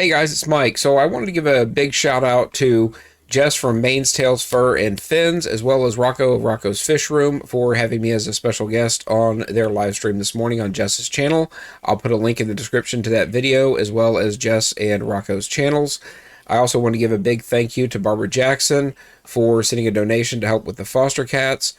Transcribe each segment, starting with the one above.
Hey guys, it's Mike. So I wanted to give a big shout out to Jess from Maine's Tails Fur and Fins, as well as Rocco of Rocco's Fish Room for having me as a special guest on their live stream this morning on Jess's channel. I'll put a link in the description to that video, as well as Jess and Rocco's channels. I also want to give a big thank you to Barbara Jackson for sending a donation to help with the foster cats.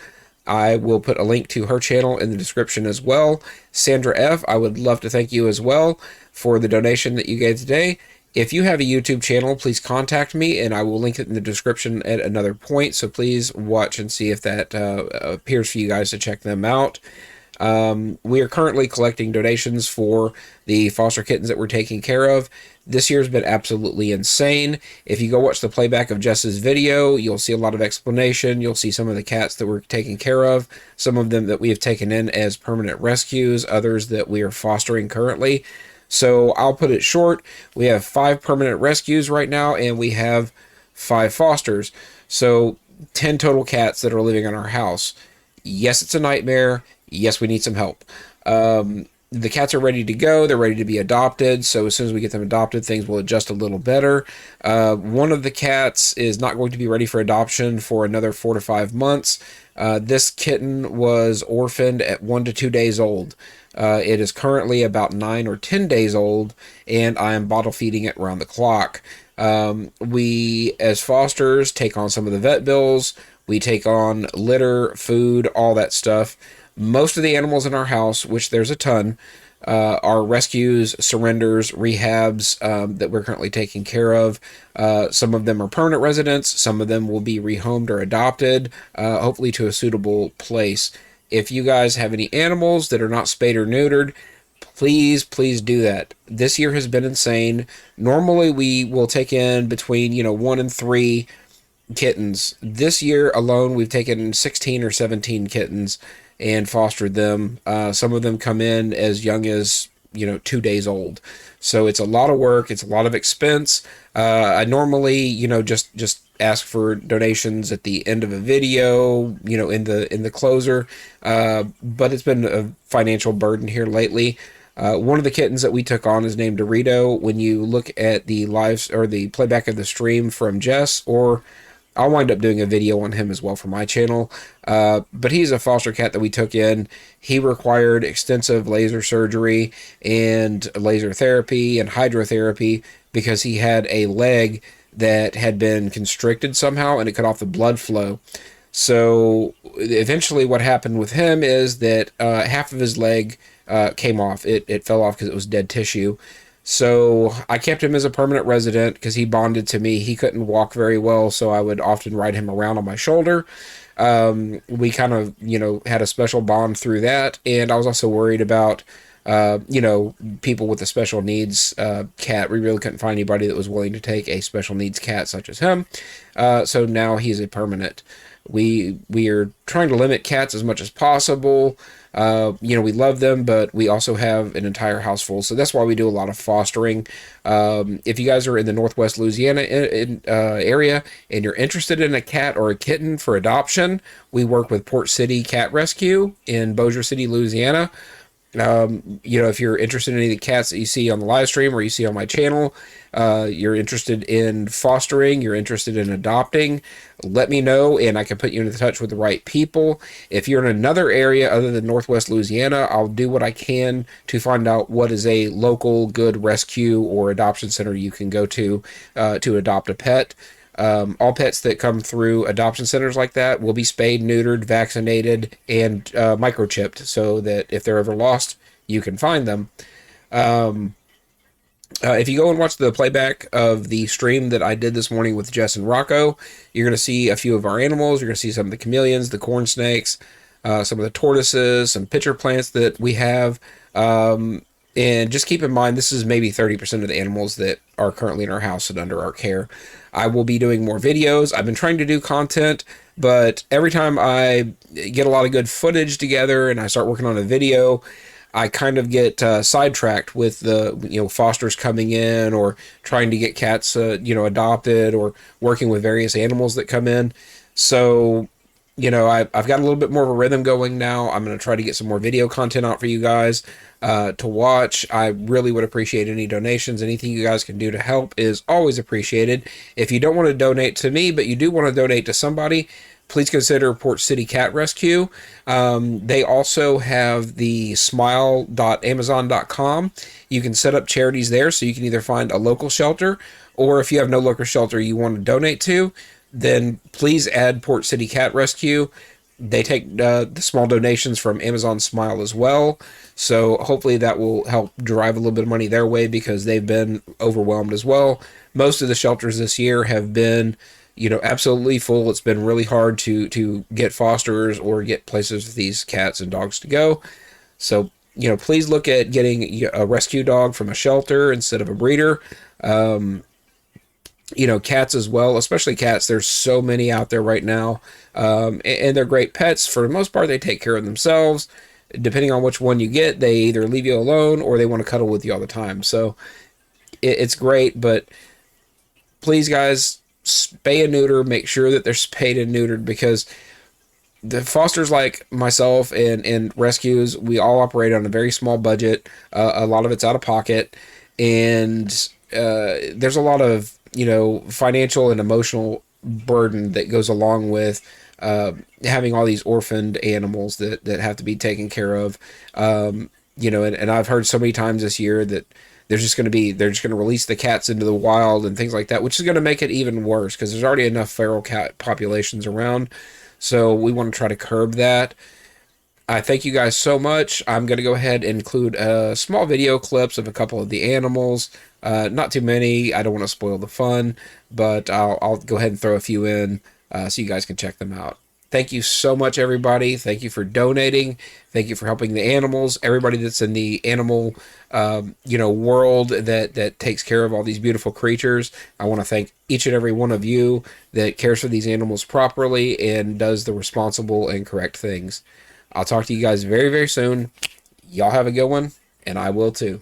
I will put a link to her channel in the description as well. Sandra F., I would love to thank you as well for the donation that you gave today. If you have a YouTube channel, please contact me, and I will link it in the description at another point, so please watch and see if that appears for you guys to check them out. We are currently collecting donations for the foster kittens that we're taking care of. This year's been absolutely insane. If you go watch the playback of Jess's video, you'll see a lot of explanation. You'll see some of the cats that we're taking care of, some of them that we have taken in as permanent rescues, others that we are fostering currently. So I'll put it short. We have 5 permanent rescues right now, and we have 5 fosters. So 10 total cats that are living in our house. Yes, it's a nightmare. Yes, we need some help. The cats are ready to go. They're ready to be adopted. So as soon as we get them adopted, things will adjust a little better. One of the cats is not going to be ready for adoption for another 4 to 5 months. This kitten was orphaned at 1 to 2 days old. It is currently about 9 or 10 days old, and I am bottle feeding it around the clock. We, as fosters, take on some of the vet bills. We take on litter, food, all that stuff. Most of the animals in our house, which there's a ton, are rescues, surrenders, rehabs that we're currently taking care of. Some of them are permanent residents. Some of them will be rehomed or adopted, hopefully to a suitable place. If you guys have any animals that are not spayed or neutered, please do that. This year has been insane. Normally we will take in between 1 and 3 kittens. This year alone we've taken 16 or 17 kittens and fostered them. Some of them come in as young as 2 days old. So it's a lot of work. It's a lot of expense. I normally just ask for donations at the end of a video, in the closer. But it's been a financial burden here lately. One of the kittens that we took on is named Dorito. When you look at the live or the playback of the stream from Jess, or I'll wind up doing a video on him as well for my channel. But he's a foster cat that we took in. He required extensive laser surgery and laser therapy and hydrotherapy because he had a leg that had been constricted somehow and it cut off the blood flow. So eventually what happened with him is that half of his leg came off. It fell off because it was dead tissue. So I kept him as a permanent resident because he bonded to me. He couldn't walk very well, so I would often ride him around on my shoulder. We kind of, had a special bond through that. And I was also worried about, people with a special needs cat. We really couldn't find anybody that was willing to take a special needs cat such as him. So now he's a permanent. We are trying to limit cats as much as possible. We love them, but we also have an entire house full. So that's why we do a lot of fostering. If you guys are in the Northwest Louisiana area and you're interested in a cat or a kitten for adoption, we work with Port City Cat Rescue in Bossier City, Louisiana. If you're interested in any of the cats that you see on the live stream or you see on my channel, you're interested in fostering, you're interested in adopting, let me know and I can put you in touch with the right people. If you're in another area other than Northwest Louisiana, I'll do what I can to find out what is a local good rescue or adoption center you can go to adopt a pet. All pets that come through adoption centers like that will be spayed, neutered, vaccinated, and microchipped so that if they're ever lost, you can find them. If you go and watch the playback of the stream that I did this morning with Jess and Rocko, you're going to see a few of our animals. You're going to see some of the chameleons, the corn snakes, some of the tortoises, some pitcher plants that we have. And just keep in mind, this is maybe 30% of the animals that are currently in our house and under our care. I will be doing more videos. I've been trying to do content, but every time I get a lot of good footage together and I start working on a video, I kind of get sidetracked with the fosters coming in or trying to get cats adopted or working with various animals that come in. So I've got a little bit more of a rhythm going now. I'm going to try to get some more video content out for you guys to watch. I really would appreciate any donations. Anything you guys can do to help is always appreciated. If you don't want to donate to me, but you do want to donate to somebody, please consider Port City Cat Rescue. They also have the smile.amazon.com. You can set up charities there, so you can either find a local shelter, or if you have no local shelter you want to donate to, then please add Port City Cat Rescue. They take the small donations from Amazon Smile as well. So hopefully that will help drive a little bit of money their way, because they've been overwhelmed as well. Most of the shelters this year have been, absolutely full. It's been really hard to get fosterers or get places for these cats and dogs to go. So, please look at getting a rescue dog from a shelter instead of a breeder. Cats as well, especially cats. There's so many out there right now, and they're great pets. For the most part, they take care of themselves. Depending on which one you get, they either leave you alone or they want to cuddle with you all the time. So it's great, but please, guys, spay and neuter. Make sure that they're spayed and neutered, because the fosters like myself and rescues, we all operate on a very small budget. A lot of it's out of pocket, and there's a lot of financial and emotional burden that goes along with having all these orphaned animals that have to be taken care of. And I've heard so many times this year that they're just going to release the cats into the wild and things like that, which is going to make it even worse, because there's already enough feral cat populations around. So we want to try to curb that. I thank you guys so much. I'm going to go ahead and include small video clips of a couple of the animals. Not too many. I don't want to spoil the fun, but I'll go ahead and throw a few in so you guys can check them out. Thank you so much, everybody. Thank you for donating. Thank you for helping the animals. Everybody that's in the animal, world that takes care of all these beautiful creatures. I want to thank each and every one of you that cares for these animals properly and does the responsible and correct things. I'll talk to you guys very, very soon. Y'all have a good one, and I will too.